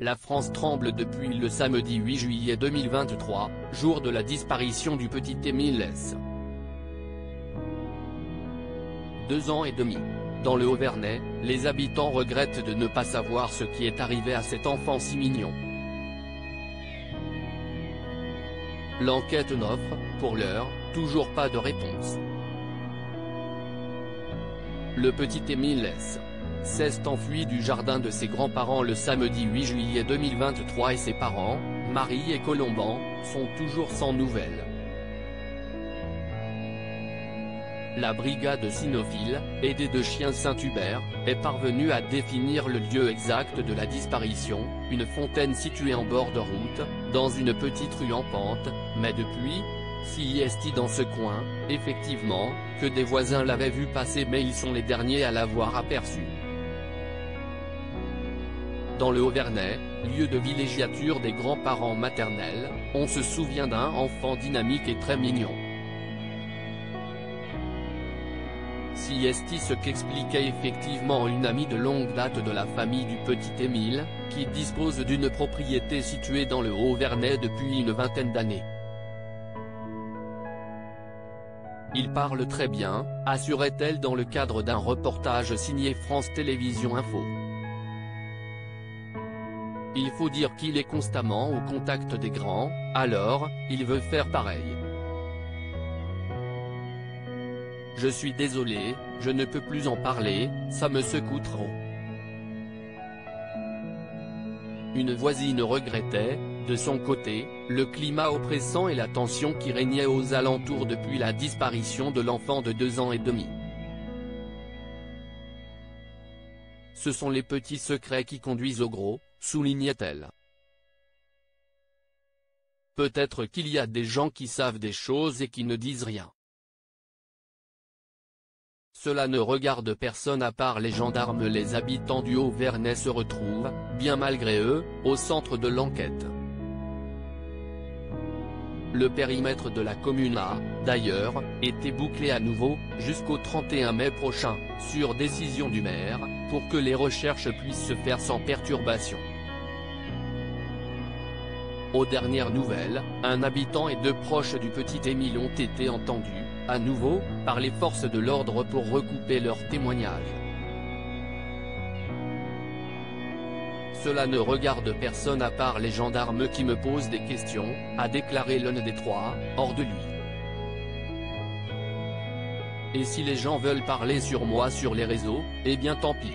La France tremble depuis le samedi 8 juillet 2023, jour de la disparition du petit Émile S. 2 ans et demi. Dans le Haut-Vernay, les habitants regrettent de ne pas savoir ce qui est arrivé à cet enfant si mignon. L'enquête n'offre, pour l'heure, toujours pas de réponse. Le petit Émile S. s'est enfui du jardin de ses grands-parents le samedi 8 juillet 2023 et ses parents, Marie et Colomban, sont toujours sans nouvelles. La brigade cynophile, aidée de chiens Saint-Hubert, est parvenue à définir le lieu exact de la disparition, une fontaine située en bord de route, dans une petite rue en pente, mais depuis, si est dans ce coin, effectivement, que des voisins l'avaient vu passer mais ils sont les derniers à l'avoir aperçu. Dans le Haut-Vernay, lieu de villégiature des grands-parents maternels, on se souvient d'un enfant dynamique et très mignon. Si est ce qu'expliquait effectivement une amie de longue date de la famille du petit Émile, qui dispose d'une propriété située dans le Haut-Vernay depuis une vingtaine d'années. Il parle très bien, assurait-elle dans le cadre d'un reportage signé France Télévisions Info. Il faut dire qu'il est constamment au contact des grands, alors, il veut faire pareil. Je suis désolé, je ne peux plus en parler, ça me secoue trop. Une voisine regrettait, de son côté, le climat oppressant et la tension qui régnait aux alentours depuis la disparition de l'enfant de 2 ans et demi. Ce sont les petits secrets qui conduisent au gros, soulignait-elle. Peut-être qu'il y a des gens qui savent des choses et qui ne disent rien. Cela ne regarde personne à part les gendarmes. Les habitants du Haut-Vernay se retrouvent, bien malgré eux, au centre de l'enquête. Le périmètre de la commune a, d'ailleurs, été bouclé à nouveau, jusqu'au 31 mai prochain, sur décision du maire, pour que les recherches puissent se faire sans perturbation. Aux dernières nouvelles, un habitant et 2 proches du petit Émile ont été entendus, à nouveau, par les forces de l'ordre pour recouper leurs témoignages. Cela ne regarde personne à part les gendarmes qui me posent des questions, a déclaré l'un des 3, hors de lui. Et si les gens veulent parler sur moi sur les réseaux, eh bien tant pis.